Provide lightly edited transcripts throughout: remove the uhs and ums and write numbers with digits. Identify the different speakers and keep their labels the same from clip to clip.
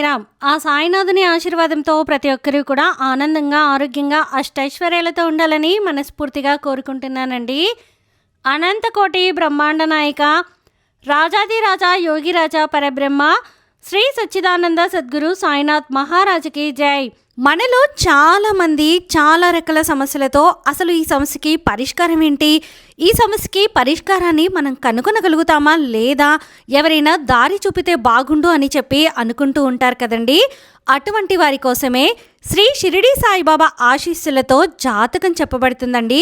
Speaker 1: సాయిరామ్. ఆ సాయినాథుని ఆశీర్వాదంతో ప్రతి ఒక్కరూ కూడా ఆనందంగా, ఆరోగ్యంగా, అష్టైశ్వర్యాలతో ఉండాలని మనస్ఫూర్తిగా కోరుకుంటున్నానండి. అనంతకోటి బ్రహ్మాండ నాయక, రాజాదిరాజా యోగిరాజా పరబ్రహ్మ, శ్రీ సచ్చిదానంద సద్గురు సాయినాథ్ మహారాజుకి జై. మనలో చాలామంది చాలా రకాల సమస్యలతో అసలు ఈ సమస్యకి పరిష్కారం ఏంటి, ఈ సమస్యకి పరిష్కారాన్ని మనం కనుగొనగలుగుతామా లేదా, ఎవరైనా దారి చూపితే బాగుండు అని చెప్పి అనుకుంటూ ఉంటారు కదండి. అటువంటి వారి కోసమే శ్రీ షిరిడి సాయిబాబా ఆశీస్సులతో జాతకం చెప్పబడుతుందండి.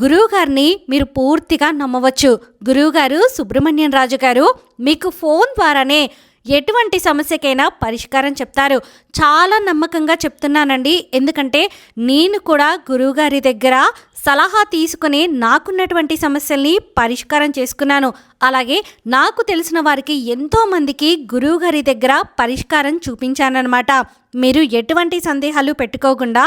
Speaker 1: గురువుగారిని మీరు పూర్తిగా నమ్మవచ్చు. గురువుగారు సుబ్రహ్మణ్యం రాజు గారు మీకు ఫోన్ ద్వారానే ఎటువంటి సమస్యకైనా పరిష్కారం చెప్తారు. చాలా నమ్మకంగా చెప్తున్నానండి, ఎందుకంటే నేను కూడా గురువుగారి దగ్గర సలహా తీసుకుని నాకున్నటువంటి సమస్యల్ని పరిష్కారం చేసుకున్నాను. అలాగే నాకు తెలిసిన వారికి ఎంతోమందికి గురువుగారి దగ్గర పరిష్కారం చూపించానన్నమాట. మీరు ఎటువంటి సందేహాలు పెట్టుకోకుండా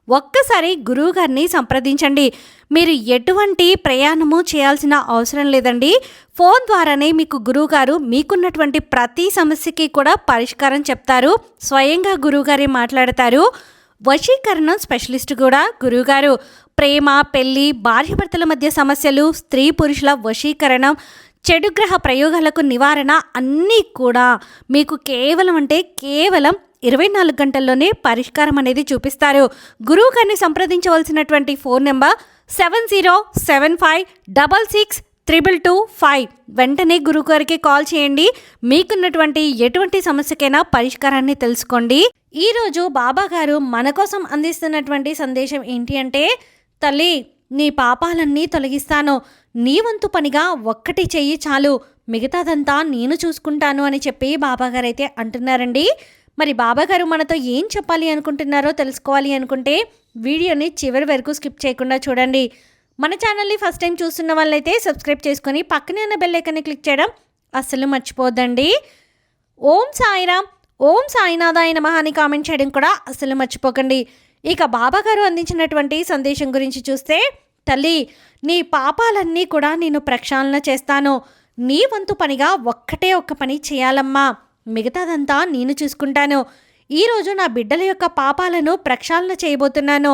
Speaker 1: ఒక్కసారి గురువుగారిని సంప్రదించండి. మీరు ఎటువంటి ప్రయాణము చేయాల్సిన అవసరం లేదండి. ఫోన్ ద్వారానే మీకు గురువుగారు మీకున్నటువంటి ప్రతి సమస్యకి కూడా పరిష్కారం చెప్తారు. స్వయంగా గురువుగారే మాట్లాడతారు. వశీకరణం స్పెషలిస్ట్ కూడా గురువుగారు. ప్రేమ, పెళ్లి, భార్యాభర్తల మధ్య సమస్యలు, స్త్రీ పురుషుల వశీకరణం, చెడు గ్రహ ప్రయోగాలకు నివారణ అన్నీ కూడా మీకు కేవలం 24 గంటల్లోనే పరిష్కారం అనేది చూపిస్తారు. గురువు గారిని సంప్రదించవలసినటువంటి ఫోన్ నెంబర్ 7075662225. వెంటనే గురువు గారికి కాల్ చేయండి. మీకున్నటువంటి ఎటువంటి సమస్యకైనా పరిష్కారాన్ని తెలుసుకోండి. ఈరోజు బాబా గారు మన కోసం అందిస్తున్నటువంటి సందేశం ఏంటి అంటే, తల్లి నీ పాపాలన్నీ తొలగిస్తాను, నీ వంతు పనిగా ఒక్కటి చెయ్యి చాలు, మిగతాదంతా నేను చూసుకుంటాను అని చెప్పి బాబాగారు అయితే అంటున్నారండి. మరి బాబాగారు మనతో ఏం చెప్పాలి అనుకుంటున్నారో తెలుసుకోవాలి అనుకుంటే వీడియోని చివరి వరకు స్కిప్ చేయకుండా చూడండి. మన ఛానల్ని ఫస్ట్ టైం చూస్తున్న వాళ్ళైతే సబ్స్క్రైబ్ చేసుకొని పక్కనే ఉన్న బెల్ ఐకాన్ని క్లిక్ చేయడం అస్సలు మర్చిపోద్దండి. ఓం సాయిరామ్, ఓం సాయినాథాయ నమః అని కామెంట్ చేయడం కూడా అస్సలు మర్చిపోకండి. ఇక బాబాగారు అందించినటువంటి సందేశం గురించి చూస్తే, తల్లి నీ పాపాలన్నీ కూడా నేను ప్రక్షాళన చేస్తాను, నీ వంతు పనిగా ఒక్కటే ఒక్క పని చేయాలమ్మా, మిగతాదంతా నేను చూసుకుంటాను. ఈరోజు నా బిడ్డల యొక్క పాపాలను ప్రక్షాళన చేయబోతున్నాను.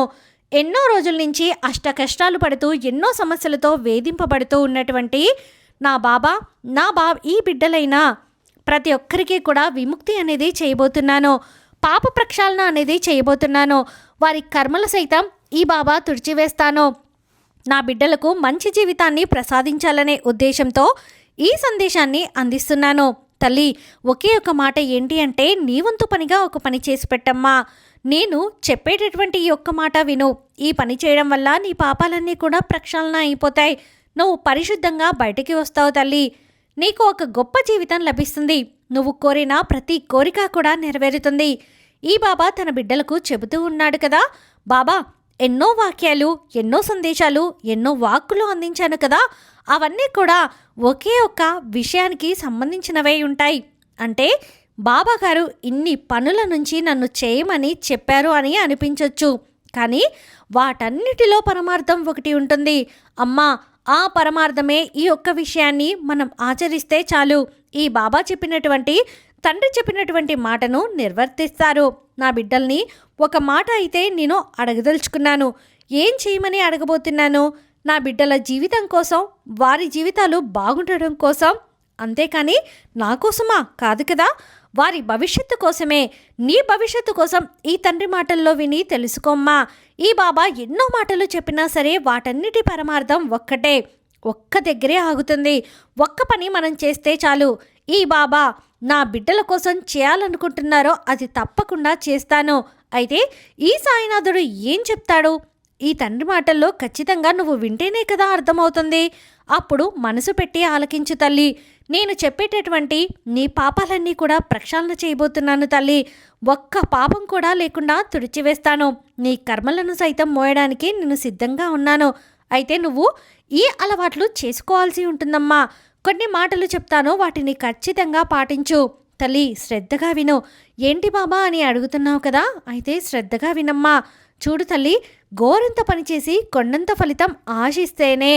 Speaker 1: ఎన్నో రోజుల నుంచి అష్ట కష్టాలు పడుతూ ఎన్నో సమస్యలతో వేధింపబడుతూ ఉన్నటువంటి ఈ బిడ్డలైనా ప్రతి ఒక్కరికి కూడా విముక్తి అనేది చేయబోతున్నాను. పాప ప్రక్షాళన అనేది చేయబోతున్నాను. వారి కర్మలు సైతం ఈ బాబా తుడిచివేస్తాను. నా బిడ్డలకు మంచి జీవితాన్ని ప్రసాదించాలనే ఉద్దేశంతో ఈ సందేశాన్ని అందిస్తున్నాను. తల్లి ఒకే ఒక మాట ఏంటి అంటే, నీ వంతు పనిగా ఒక పని చేసి పెట్టమ్మా. నేను చెప్పేటటువంటి ఈ ఒక్క మాట విను. ఈ పని చేయడం వల్ల నీ పాపాలన్నీ కూడా ప్రక్షాళన అయిపోతాయి. నువ్వు పరిశుద్ధంగా బయటికి వస్తావు తల్లి. నీకు ఒక గొప్ప జీవితం లభిస్తుంది. నువ్వు కోరిన ప్రతి కోరిక కూడా నెరవేరుతుంది. ఈ బాబా తన బిడ్డలకు చెబుతూ ఉన్నాడు కదా. బాబా ఎన్నో వాక్యాలు, ఎన్నో సందేశాలు, ఎన్నో వాక్కులు అందించాను కదా, అవన్నీ కూడా ఒకే ఒక్క విషయానికి సంబంధించినవే ఉంటాయి. అంటే బాబా గారు ఇన్ని పనుల నుంచి నన్ను చేయమని చెప్పారు అని అనిపించవచ్చు, కానీ వాటన్నిటిలో పరమార్థం ఒకటి ఉంటుంది. అమ్మా, ఆ పరమార్థమే ఈ ఒక్క విషయాన్ని మనం ఆచరిస్తే చాలు, ఈ బాబా చెప్పినటువంటి, తండ్రి చెప్పినటువంటి మాటను నిర్వర్తిస్తారు. నా బిడ్డల్ని ఒక మాట అయితే నేను అడగదలుచుకున్నాను. ఏం చేయమని అడగబోతున్నాను? నా బిడ్డల జీవితం కోసం, వారి జీవితాలు బాగుండడం కోసం, అంతేకాని నా కోసమా కాదు కదా, వారి భవిష్యత్తు కోసమే. నీ భవిష్యత్తు కోసం ఈ తండ్రి మాటల్లో విని తెలుసుకోమ్మా. ఈ బాబా ఎన్నో మాటలు చెప్పినా సరే వాటన్నిటి పరమార్థం ఒక్కటే, ఒక్క దగ్గరే ఆగుతుంది. ఒక్క పని మనం చేస్తే చాలు. ఈ బాబా నా బిడ్డల కోసం చేయాలనుకుంటున్నారో అది తప్పకుండా చేస్తాను. అయితే ఈ సాయినాథుడు ఏం చెప్తాడు? ఈ తండ్రి మాటల్లో ఖచ్చితంగా నువ్వు వింటేనే కదా అర్థమవుతుంది. అప్పుడు మనసు పెట్టి ఆలకించు తల్లి. నేను చెప్పేటటువంటి నీ పాపాలన్నీ కూడా ప్రక్షాళన చేయబోతున్నాను తల్లి. ఒక్క పాపం కూడా లేకుండా తుడిచివేస్తాను. నీ కర్మలను సైతం మోయడానికి నేను సిద్ధంగా ఉన్నాను. అయితే నువ్వు ఈ అలవాట్లు చేసుకోవాల్సి ఉంటుందమ్మా. కొన్ని మాటలు చెప్తాను, వాటిని ఖచ్చితంగా పాటించు. తల్లి శ్రద్ధగా విను. ఏంటి బాబా అని అడుగుతున్నావు కదా, అయితే శ్రద్ధగా వినమ్మా. చూడు తల్లి, గోరంత పనిచేసి కొండంత ఫలితం ఆశిస్తేనే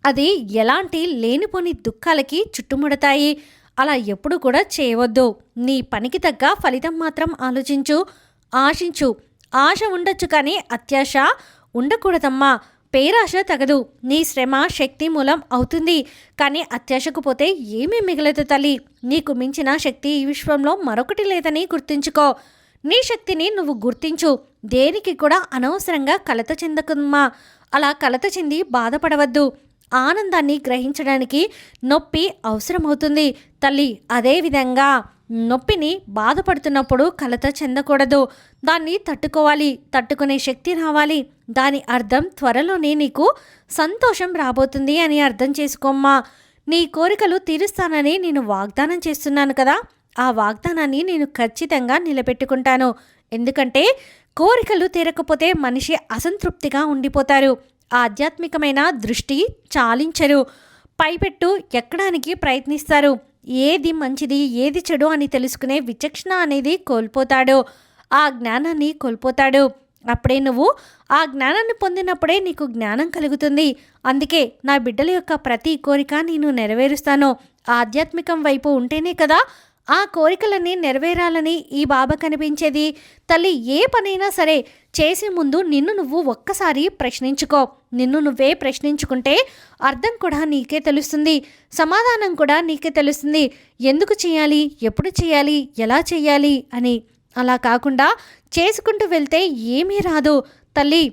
Speaker 1: అది ఎలాంటి లేనిపోని దుఃఖాలకి చుట్టుముడతాయి. అలా ఎప్పుడు కూడా చేయవద్దు. నీ పనికి తగ్గ ఫలితం మాత్రం ఆలోచించు, ఆశించు. ఆశ ఉండొచ్చు కానీ అత్యాశ ఉండకూడదమ్మా. పేరాశ తగదు. నీ శ్రమ శక్తి మూలం అవుతుంది. కానీ అత్యాశకు పోతే ఏమీ మిగలదు తల్లి. నీకు మించిన శక్తి ఈ విశ్వంలో మరొకటి లేదని గుర్తుంచుకో. నీ శక్తిని నువ్వు గుర్తించు. దేనికి కూడా అనవసరంగా కలత చెందకమ్మా. అలా కలత చెంది బాధపడవద్దు. ఆనందాన్ని గ్రహించడానికి నొప్పి అవసరమవుతుంది తల్లి. అదేవిధంగా నొప్పిని బాధపడుతున్నప్పుడు కలత చెందకూడదు. దాన్ని తట్టుకోవాలి. తట్టుకునే శక్తి రావాలి. దాని అర్థం త్వరలోనే నీకు సంతోషం రాబోతుంది అని అర్థం చేసుకోమ్మా. నీ కోరికలు తీరుస్తానని నేను వాగ్దానం చేస్తున్నాను కదా, ఆ వాగ్దానాన్ని నేను ఖచ్చితంగా నిలబెట్టుకుంటాను. ఎందుకంటే కోరికలు తీరకపోతే మనిషి అసంతృప్తిగా ఉండిపోతారు. ఆధ్యాత్మికమైన దృష్టి చాలించరు. పైపెట్టు ఎక్కడానికి ప్రయత్నిస్తారు. ఏది మంచిది ఏది చెడు అని తెలుసుకునే విచక్షణ అనేది కోల్పోతాడు. ఆ జ్ఞానాన్ని కోల్పోతాడు. అప్పుడే నువ్వు ఆ జ్ఞానాన్ని పొందినప్పుడే నీకు జ్ఞానం కలుగుతుంది. అందుకే నా బిడ్డల యొక్క ప్రతి కోరిక నేను నెరవేరుస్తాను. ఆధ్యాత్మికం వైపు ఉంటేనే కదా ఆ కోరికలన్నీ నెరవేరాలని ఈ బాబా కనిపించేది. తల్లి, ఏ పనైనా సరే చేసే ముందు నిన్ను నువ్వు ఒక్కసారి ప్రశ్నించుకో. నిన్ను నువ్వే ప్రశ్నించుకుంటే అర్థం కూడా నీకే తెలుస్తుంది. సమాధానం కూడా నీకే తెలుస్తుంది. ఎందుకు చేయాలి, ఎప్పుడు చేయాలి, ఎలా చేయాలి అని. అలా కాకుండా చేసుకుంటూ వెళ్తే ఏమీ రాదు తల్లి.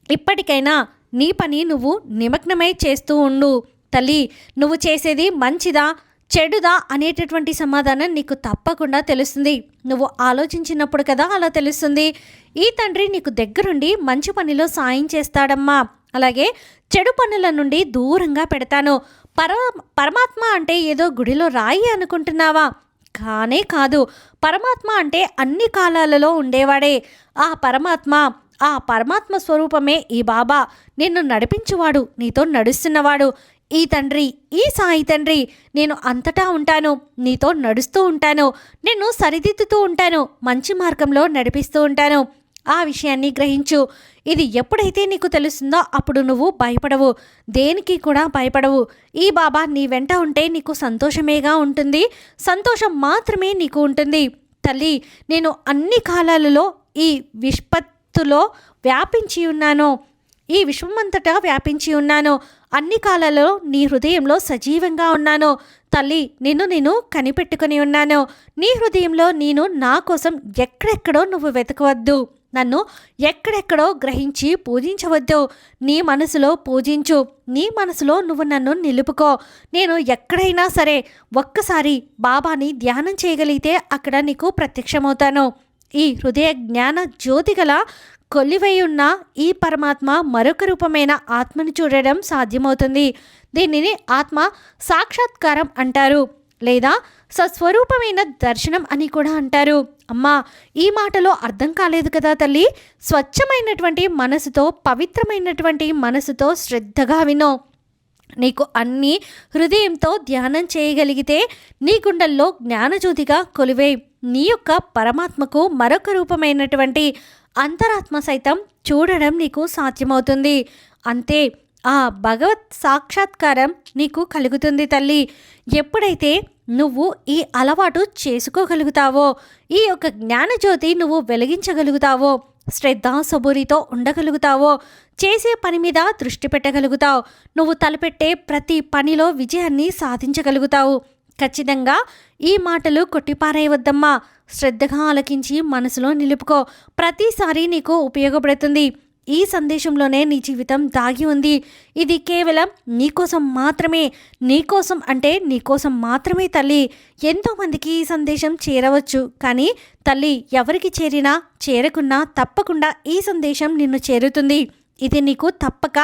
Speaker 1: ఇప్పటికైనా నీ పని నువ్వు నిమగ్నమై చేస్తూ ఉండు తల్లి. నువ్వు చేసేది మంచిదా చెడుదా అనేటటువంటి సమాధానం నీకు తప్పకుండా తెలుస్తుంది. నువ్వు ఆలోచించినప్పుడు కదా అలా తెలుస్తుంది. ఈ తండ్రి నీకు దగ్గరుండి మంచి పనిలో సాయం చేస్తాడమ్మా. అలాగే చెడు పనుల నుండి దూరంగా పెడతాను. పరమాత్మ అంటే ఏదో గుడిలో రాయి అనుకుంటున్నావా? కానే కాదు. పరమాత్మ అంటే అన్ని కాలాలలో ఉండేవాడే. ఆ పరమాత్మ స్వరూపమే ఈ బాబా. నిన్ను నడిపించువాడు, నీతో నడుస్తున్నవాడు ఈ తండ్రి, ఈ సాయి తండ్రి. నేను అంతటా ఉంటాను, నీతో నడుస్తూ ఉంటాను, నిన్ను సరిదిద్దుతూ ఉంటాను, మంచి మార్గంలో నడిపిస్తూ ఉంటాను. ఆ విషయాన్ని గ్రహించు. ఇది ఎప్పుడైతే నీకు తెలుస్తుందో అప్పుడు నువ్వు భయపడవు, దేనికి కూడా భయపడవు. ఈ బాబా నీ వెంట ఉంటే నీకు సంతోషమేగా ఉంటుంది. సంతోషం మాత్రమే నీకు ఉంటుంది తల్లి. నేను అన్ని కాలాలలో ఈ విశ్వత్తులో వ్యాపించి ఉన్నాను. ఈ విశ్వమంతటా వ్యాపించి ఉన్నాను. అన్ని కాలాల్లో నీ హృదయంలో సజీవంగా ఉన్నాను తల్లి. నిన్ను నేను కనిపెట్టుకుని ఉన్నాను. నీ హృదయంలో నేను నా కోసం ఎక్కడెక్కడో నువ్వు వెతకవద్దు. నన్ను ఎక్కడెక్కడో గ్రహించి పూజించవద్దు. నీ మనసులో పూజించు. నీ మనసులో నువ్వు నన్ను నిలుపుకో. నేను ఎక్కడైనా సరే ఒక్కసారి బాబాని ధ్యానం చేయగలిగితే అక్కడ నీకు ప్రత్యక్షమవుతాను. ఈ హృదయ జ్ఞాన జ్యోతిగల కొల్లివై ఉన్న ఈ పరమాత్మ మరొక రూపమైన ఆత్మను చూడడం సాధ్యమవుతుంది. దీనిని ఆత్మ సాక్షాత్కారం అంటారు, లేదా సస్వరూపమైన దర్శనం అని కూడా అంటారు. అమ్మా, ఈ మాటలో అర్థం కాలేదు కదా తల్లి. స్వచ్ఛమైనటువంటి మనసుతో, పవిత్రమైనటువంటి మనసుతో శ్రద్ధగా వినో. నీకు అన్ని హృదయంతో ధ్యానం చేయగలిగితే నీ గుండెల్లో జ్ఞానజ్యోతిగా కొలివే నీ యొక్క పరమాత్మకు మరొక రూపమైనటువంటి అంతరాత్మ సైతం చూడడం నీకు సాధ్యమవుతుంది. అంతే, ఆ భగవత్ సాక్షాత్కారం నీకు కలుగుతుంది తల్లి. ఎప్పుడైతే నువ్వు ఈ అలవాటు చేసుకోగలుగుతావో, ఈ యొక్క జ్ఞానజ్యోతి నువ్వు వెలిగించగలుగుతావో, శ్రద్ధ సబూరితో ఉండగలుగుతావో, చేసే పని మీద దృష్టి పెట్టగలుగుతావు, నువ్వు తలపెట్టే ప్రతి పనిలో విజయాన్ని సాధించగలుగుతావు. ఖచ్చితంగా ఈ మాటలు కొట్టిపారేయవద్దమ్మా. శ్రద్ధగా ఆలకించి మనసులో నిలుపుకో. ప్రతిసారి నీకు ఉపయోగపడుతుంది. ఈ సందేశంలోనే నీ జీవితం దాగి ఉంది. ఇది కేవలం నీకోసం మాత్రమే. నీకోసం అంటే నీకోసం మాత్రమే తల్లి. ఎంతోమందికి ఈ సందేశం చేరవచ్చు, కానీ తల్లి, ఎవరికి చేరినా చేరకున్నా తప్పకుండా ఈ సందేశం నిన్ను చేరుతుంది. ఇది నీకు తప్పక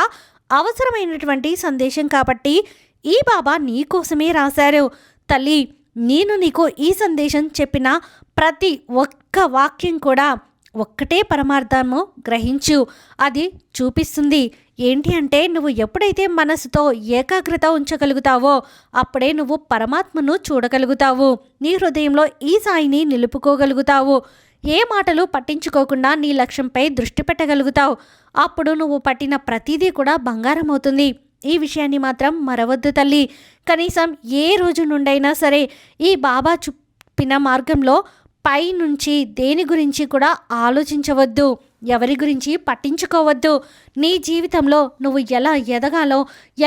Speaker 1: అవసరమైనటువంటి సందేశం కాబట్టి ఈ బాబా నీకోసమే రాశారు తల్లి. నేను నీకు ఈ సందేశం చెప్పిన ప్రతి ఒక్క వాక్యం కూడా ఒక్కటే పరమార్థము గ్రహించు. అది చూపిస్తుంది ఏంటి అంటే, నువ్వు ఎప్పుడైతే మనసుతో ఏకాగ్రత ఉంచగలుగుతావో అప్పుడే నువ్వు పరమాత్మను చూడగలుగుతావు. నీ హృదయంలో ఈ సాయిని నిలుపుకోగలుగుతావు. ఏ మాటలు పట్టించుకోకుండా నీ లక్ష్యంపై దృష్టి పెట్టగలుగుతావు. అప్పుడు నువ్వు పట్టిన ప్రతిదీ కూడా బంగారం అవుతుంది. ఈ విషయాన్ని మాత్రం మరవద్దు తల్లి. కనీసం ఏ రోజు నుండైనా సరే ఈ బాబా చూపిన మార్గంలో పైనుంచి దేని గురించి కూడా ఆలోచించవద్దు, ఎవరి గురించి పట్టించుకోవద్దు. నీ జీవితంలో నువ్వు ఎలా ఎదగాలో,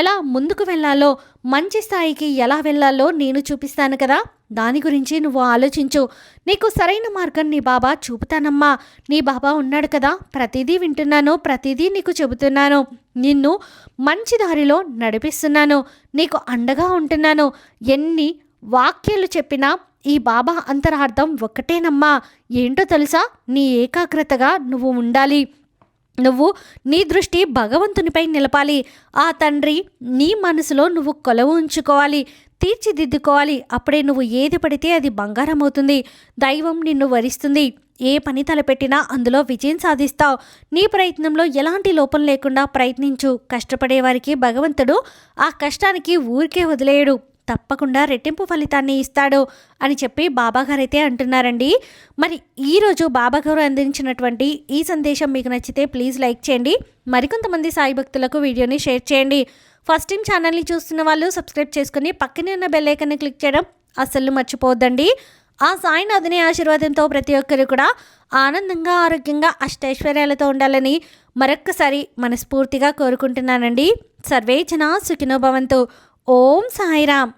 Speaker 1: ఎలా ముందుకు వెళ్ళాలో, మంచి స్థాయికి ఎలా వెళ్ళాలో నేను చూపిస్తాను కదా, దాని గురించి నువ్వు ఆలోచించు. నీకు సరైన మార్గం నీ బాబా చూపుతానమ్మా. నీ బాబా ఉన్నాడు కదా, ప్రతిదీ వింటున్నాను, ప్రతిదీ నీకు చెబుతున్నాను, నిన్ను మంచి దారిలో నడిపిస్తున్నాను, నీకు అండగా ఉంటున్నాను. ఎన్ని వాక్యాలు చెప్పినా ఈ బాబా అంతరార్థం ఒక్కటేనమ్మా. ఏంటో తెలుసా? నీ ఏకాగ్రతగా నువ్వు ఉండాలి. నువ్వు నీ దృష్టి భగవంతునిపై నిలపాలి. ఆ తండ్రి నీ మనసులో నువ్వు కొలువు ఉంచుకోవాలి, తీర్చిదిద్దుకోవాలి. అప్పుడే నువ్వు ఏది పడితే అది బంగారం అవుతుంది. దైవం నిన్ను వరిస్తుంది. ఏ పని తలపెట్టినా అందులో విజయం సాధిస్తావు. నీ ప్రయత్నంలో ఎలాంటి లోపం లేకుండా ప్రయత్నించు. కష్టపడే వారికి భగవంతుడు ఆ కష్టానికి ఊరికే వదిలేయడు, తప్పకుండా రెట్టింపు ఫలితాన్ని ఇస్తాడు అని చెప్పి బాబాగారైతే అంటున్నారండి. మరి ఈరోజు బాబాగారు అందించినటువంటి ఈ సందేశం మీకు నచ్చితే ప్లీజ్ లైక్ చేయండి. మరికొంతమంది సాయి భక్తులకు వీడియోని షేర్ చేయండి. ఫస్ట్ టైం ఛానల్ని చూస్తున్న వాళ్ళు సబ్స్క్రైబ్ చేసుకుని పక్కనే ఉన్న బెల్ ఐకాన్ని క్లిక్ చేయడం అస్సలు మర్చిపోవద్దండి. ఆ సాయినాథుని ఆశీర్వాదంతో ప్రతి ఒక్కరు కూడా ఆనందంగా, ఆరోగ్యంగా, అష్టైశ్వర్యాలతో ఉండాలని మరొక్కసారి మనస్ఫూర్తిగా కోరుకుంటున్నానండి. సర్వే జనా సుఖినో భవంతు. ఓం సాయిరామ్.